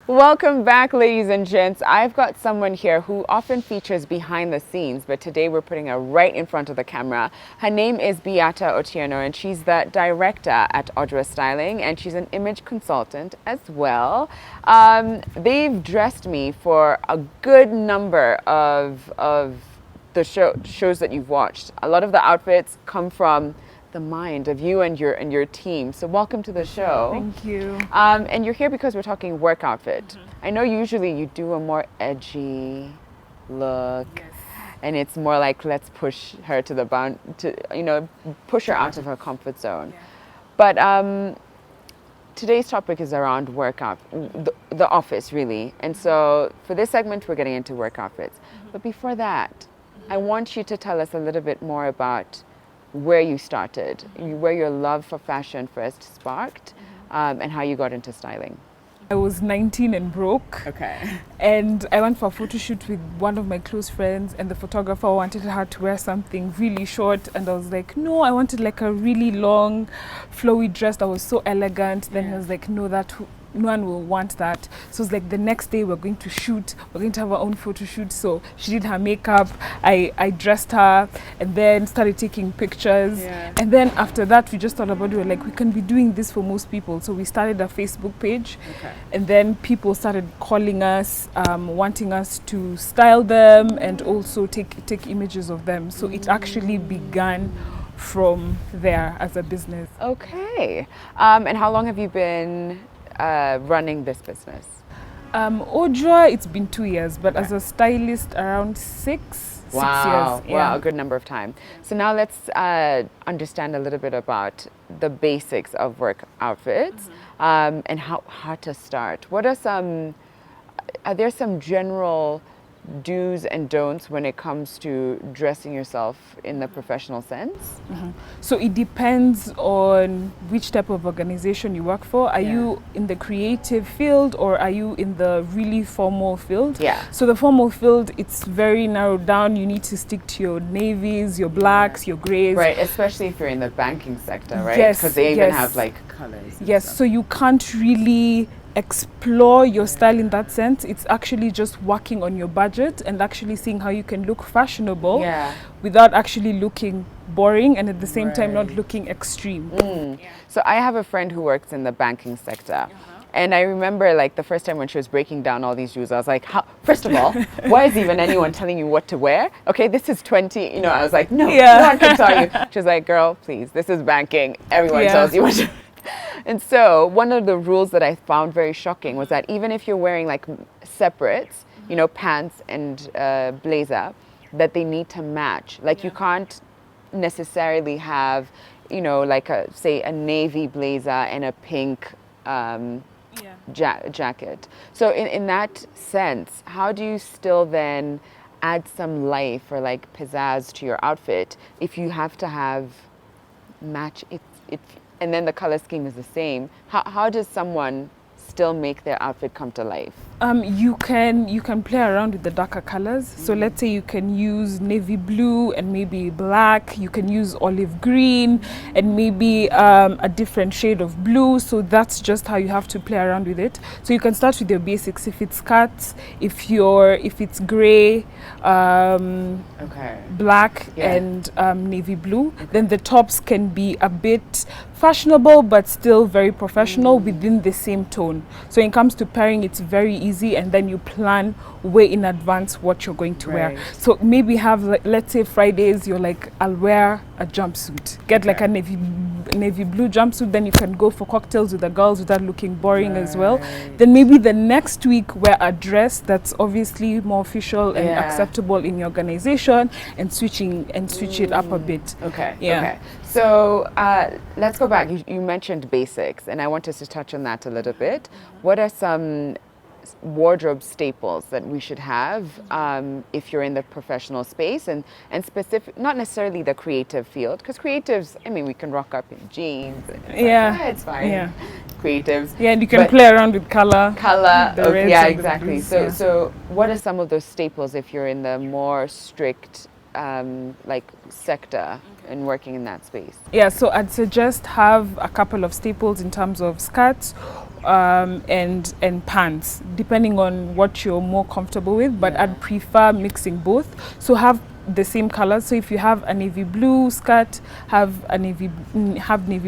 Welcome back, ladies and gents. I've got someone here who often features behind the scenes, but today we're putting her right in front of the camera. Her name is Beata Otieno, and she's the director at Ojwa Styling, and she's an image consultant as well. They've dressed me for a good number of the shows that you've watched. A lot of the outfits come from the mind of you and your team. So welcome to the show. Thank you. And you're here because we're talking work outfit. I know usually you do a more edgy look, Yes. and it's more like let's push her to the bound, push her out of her comfort zone. Yeah. But today's topic is around workout, the office really. And so for this segment, we're getting into work outfits. But before that, I want you to tell us a little bit more about where you started, where your love for fashion first sparked, and how you got into styling. I was 19 and broke. Okay. And I went for a photo shoot with one of my close friends, and the photographer wanted her to wear something really short, and I was like, no, I wanted like a really long flowy dress that was so elegant. Then he was like, no, no one will want that. So it's like the next day we're going to shoot, we're going to have our own photo shoot. So she did her makeup, I dressed her, and then started taking pictures. Yeah. And then after that we just thought about it, we were like, we can be doing this for most people. So we started a Facebook page. Okay. And then people started calling us, wanting us to style them and also take images of them. So it actually began from there as a business. Okay. And how long have you been running this business? Ojwa, it's been 2 years, but as a stylist, around 6 years. Wow, Yeah. a good number of time. So now let's understand a little bit about the basics of work outfits and how to start. Are there some general do's and don'ts when it comes to dressing yourself in the professional sense? So it depends on which type of organization you work for. Are you in the creative field or are you in the really formal field? Yeah. So the formal field, it's very narrowed down. You need to stick to your navies, your blacks, your grays. Right, especially if you're in the banking sector, right? Yes, Because they even yes. have like colors. and Yes, stuff. so you can't really explore your style in that sense. It's actually just working on your budget and actually seeing how you can look fashionable without actually looking boring and at the same time not looking extreme. So I have a friend who works in the banking sector. And I remember like the first time when she was breaking down all these rules, I was like, first of all, why is even anyone telling you what to wear? Okay, this is 20, I was like, no, no one can tell you. She was like, girl, please, this is banking. Everyone tells you what to. And so one of the rules that I found very shocking was that even if you're wearing like separates, pants and blazer, that they need to match. Like you can't necessarily have, like say a navy blazer and a pink jacket. So in that sense, how do you still then add some life or like pizzazz to your outfit if you have to have match it and then the color scheme is the same? How does someone still make their outfit come to life? You can play around with the darker colors. So let's say you can use navy blue and maybe black. You can use olive green and maybe a different shade of blue. So that's just how you have to play around with it. So you can start with your basics. If it's skirts, if it's gray, black and navy blue, then the tops can be a bit fashionable but still very professional within the same tone. So when it comes to pairing, it's very easy, and then you plan way in advance what you're going to wear. So maybe have let's say Fridays you're like, I'll wear a jumpsuit, get like a navy blue jumpsuit, then you can go for cocktails with the girls without looking boring as well. Then maybe the next week wear a dress that's obviously more official and acceptable in your organization, and switch it up a bit. Okay. So let's go back. You mentioned basics, and I want us to touch on that a little bit. What are some wardrobe staples that we should have if you're in the professional space and specific, not necessarily the creative field, because creatives, we can rock up in jeans. It's fine. Creatives. Yeah, and you can play around with color. Exactly. So what are some of those staples if you're in the more strict sector and working in that space? So I'd suggest have a couple of staples in terms of skirts and pants, depending on what you're more comfortable with. But I'd prefer mixing both. So have the same colors. So if you have a navy blue skirt, have navy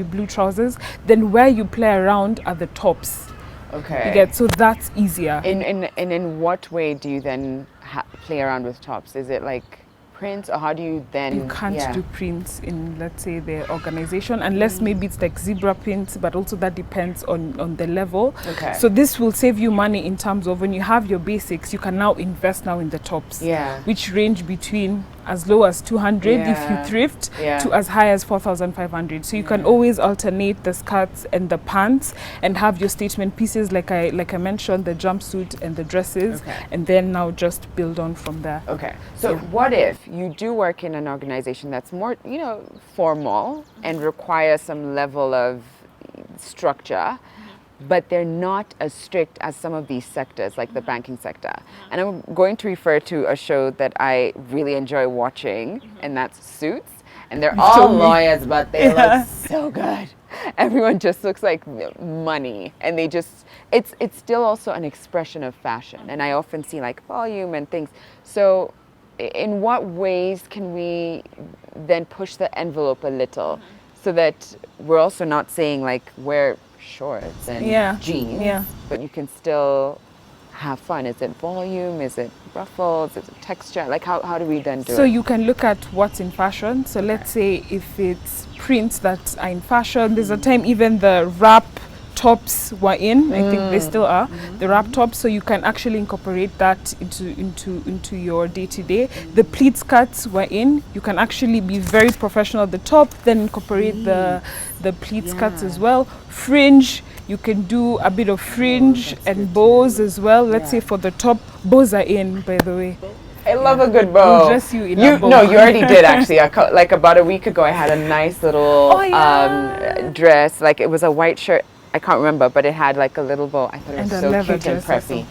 blue trousers. Then where you play around are the tops. Okay. You get, so that's easier. In what way do you then play around with tops? Is it like prints, or how do you then? You can't do prints in, let's say, the organization, unless maybe it's like zebra prints, but also that depends on the level. Okay. So this will save you money in terms of when you have your basics, you can now invest now in the tops, which range between as low as 200 if you thrift to as high as 4,500. So you can always alternate the skirts and the pants and have your statement pieces, like I mentioned, the jumpsuit and the dresses, and then now just build on from there. Okay. So what if you do work in an organization that's more, formal and requires some level of structure, but they're not as strict as some of these sectors, like the banking sector. And I'm going to refer to a show that I really enjoy watching, and that's Suits. And they're all lawyers, but they look so good. Everyone just looks like money, and they just, it's still also an expression of fashion. And I often see like volume and things. So in what ways can we then push the envelope a little so that we're also not saying like wear shorts and jeans, but you can still have fun? Is it volume? Is it ruffles? Is it texture? Like how do we then do it? So you can look at what's in fashion. So let's say if it's prints that are in fashion, there's a time even the wrap tops were in. I think they still are, the wrap tops. So you can actually incorporate that into your day-to-day. The pleat skirts were in. You can actually be very professional at the top, then incorporate the pleat skirts as well. Fringe, you can do a bit of fringe and bows as well. Let's say for the top, bows are in, by the way. I love a good bow. We'll dress you in a bow. No, you already did actually. Like about a week ago, I had a nice little dress. Like it was a white shirt. I can't remember, but it had like a little bow. I thought it was so cute and preppy.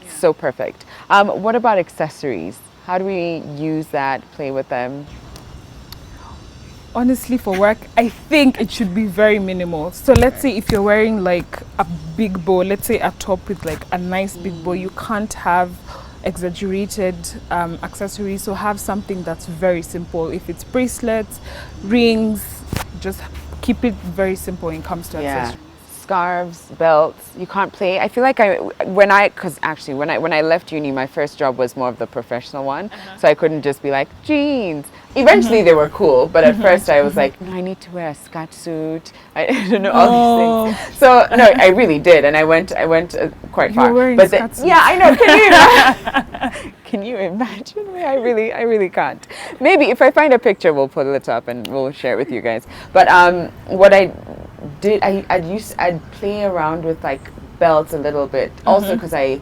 So perfect. What about accessories? How do we use that, play with them? Honestly, for work, I think it should be very minimal. So let's say if you're wearing like a big bow, let's say a top with like a nice big bow, you can't have exaggerated accessories. So have something that's very simple. If it's bracelets, rings, just keep it very simple when it comes to accessories. Scarves, belts, you can't play. I feel like when I left uni, my first job was more of the professional one. So I couldn't just be like jeans. Eventually they were cool, but at first I was like, no, I need to wear a skirt suit. I don't know, all these things. So no, I really did, and I went quite far. You were wearing but skirt suits. yeah, I know. Can you imagine? Can you imagine me? I really can't. Maybe if I find a picture, we'll put it up and we'll share it with you guys. But what I did, I'd play around with like belts a little bit, also because I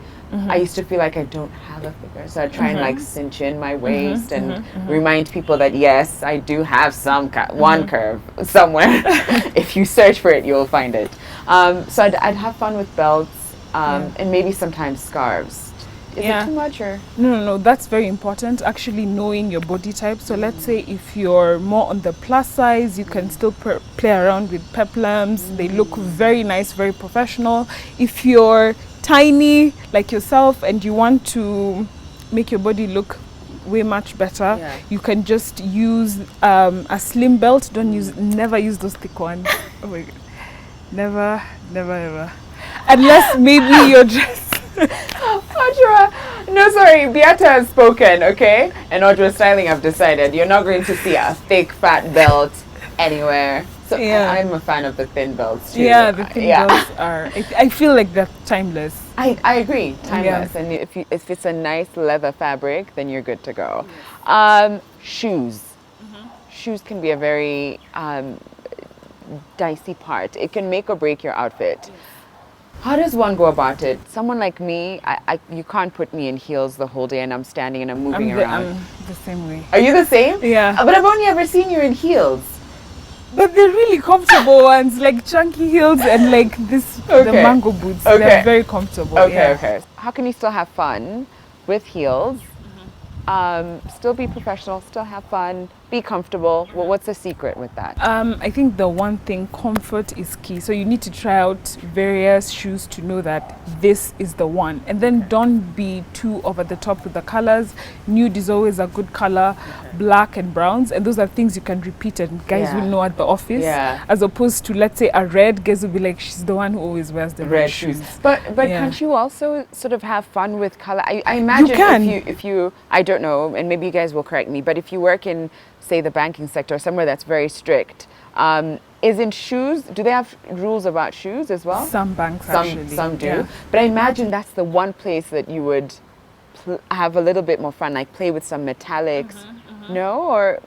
used to feel like I don't have a figure, so I'd try and like cinch in my waist and remind people that yes, I do have some one curve somewhere. If you search for it, you'll find it. So I'd have fun with belts and maybe sometimes scarves. Is it too much or? No, that's very important, actually knowing your body type. So let's say if you're more on the plus size, you can still play around with peplums. They look very nice, very professional. If you're tiny like yourself and you want to make your body look way much better, you can just use a slim belt. Never use those thick ones. Oh my god, never ever, unless maybe you're just Ojwa, no, sorry, Beata has spoken, okay? And Ojwa Styling have decided you're not going to see a thick fat belt anywhere. So I'm a fan of the thin belts too. Yeah, the thin belts are, I feel like they're timeless. I agree, timeless. And if it's a nice leather fabric, then you're good to go. Shoes. Shoes can be a very dicey part. It can make or break your outfit. How does one go about it? Someone like me, you can't put me in heels the whole day and I'm standing and I'm moving around. I'm the same way. Are you the same? Yeah. But I've only ever seen you in heels. But they're really comfortable ones, like chunky heels and like the mango boots. They're very comfortable. Okay. How can you still have fun with heels, still be professional, still have fun, be comfortable. Well, what's the secret with that? I think the one thing, comfort is key. So you need to try out various shoes to know that this is the one. And then don't be too over the top with the colors. Nude is always a good color, black and browns. And those are things you can repeat and guys will know at the office. As opposed to, let's say, a red, guys will be like, she's the one who always wears the red shoes. But can't you also sort of have fun with color? I imagine if you, I don't know, and maybe you guys will correct me, but if you work in, say, the banking sector, somewhere that's very strict, isn't shoes, do they have rules about shoes as well? Some banks actually. Some do. But I imagine that's the one place that you would have a little bit more fun, like play with some metallics. No? Or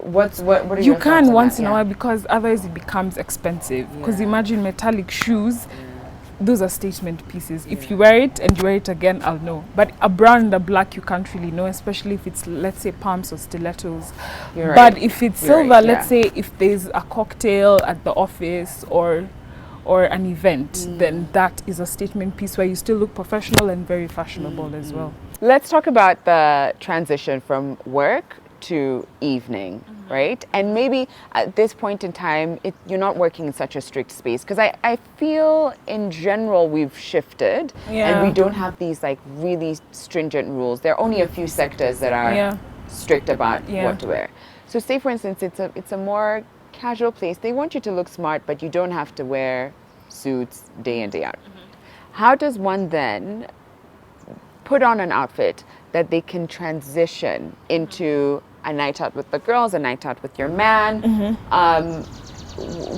what are you your can thoughts once on in that? a while, because otherwise it becomes expensive. Because imagine metallic shoes, those are statement pieces. If you wear it and you wear it again, I'll know. But a brown and a black, you can't really know, especially if it's, let's say, pumps or stilettos. But if it's silver, let's say if there's a cocktail at the office or an event, then that is a statement piece where you still look professional and very fashionable as well. Let's talk about the transition from work to evening, right? And maybe at this point in time, you're not working in such a strict space, because I feel in general we've shifted and we don't have these like really stringent rules. There are only a few sectors that are strict about what to wear. So say for instance, it's a more casual place. They want you to look smart, but you don't have to wear suits day in, day out. How does one then put on an outfit that they can transition into a night out with the girls, a night out with your man?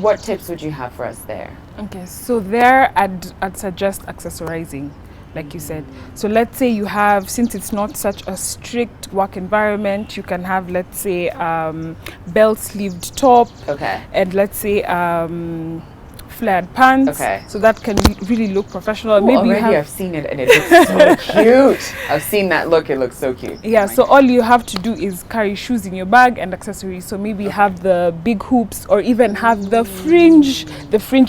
What tips would you have for us there? Okay, so there I'd suggest accessorizing, like you said. So let's say you have, since it's not such a strict work environment, you can have, let's say, bell-sleeved top, and let's say flared pants, so that can really look professional. Maybe I've seen it and it looks so cute. I've seen that look, it looks so cute. So all you have to do is carry shoes in your bag and accessories. So maybe have the big hoops, or even have the fringe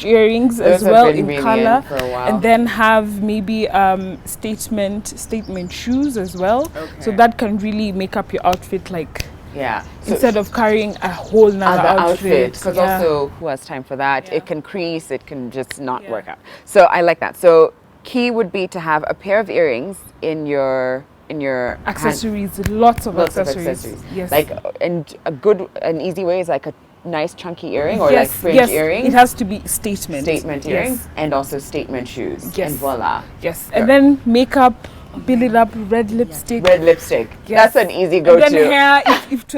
earrings as well in really color, and then have maybe statement shoes as well. So that can really make up your outfit, like instead of carrying a whole nother outfit. Because also, who has time for that? It can crease, it can just not work out. So I like that. So key would be to have a pair of earrings in your accessories, lots of accessories. Yes. Like, and an easy way is like a nice chunky earring, or like fringe earrings. It has to be statement earrings, and also statement shoes. And voila. And then makeup. Build it up, red lipstick. That's an easy go-to. And then hair,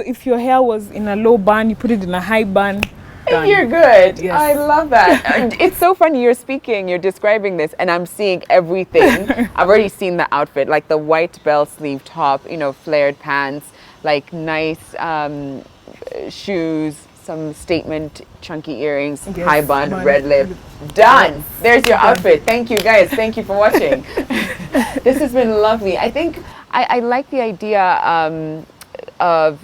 if your hair was in a low bun, you put it in a high bun. Done. You're good. I love that. It's so funny, you're describing this, and I'm seeing everything. I've already seen the outfit, like the white bell sleeve top, flared pants, like nice shoes, some statement chunky earrings, high bun, red lip. Done. There's your outfit. Thank you, guys. Thank you for watching. This has been lovely. I think I like the idea of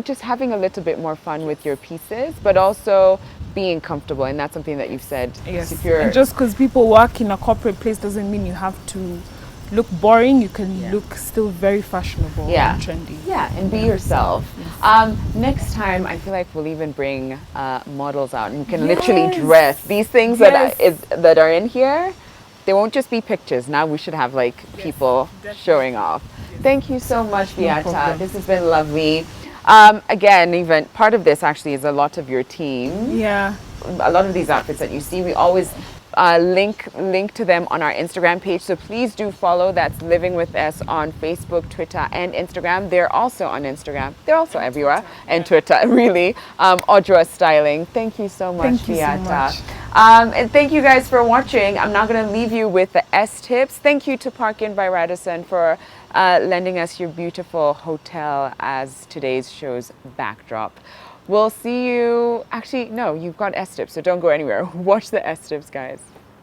just having a little bit more fun with your pieces, but also being comfortable, and that's something that you've said. And just because people work in a corporate place doesn't mean you have to look boring. You can look still very fashionable and trendy. And be yourself. Next time, I feel like we'll even bring models out, and you can literally dress these things that are in here. They won't just be pictures. Now we should have like people showing off. Thank you so much, Beata. This has been lovely. Again, even part of this actually is a lot of your team. A lot of these outfits that you see, we always link to them on our Instagram page. So please do follow. That's Living With Us on Facebook, Twitter, and Instagram. They're also on Instagram. They're also everywhere. And Twitter, really. Ojwa Styling. Thank you so much, Beata. And thank you guys for watching. I'm now going to leave you with the S tips. Thank you to Park Inn by Radisson for lending us your beautiful hotel as today's show's backdrop. We'll see you. Actually, no, you've got S tips, so don't go anywhere. Watch the S tips, guys.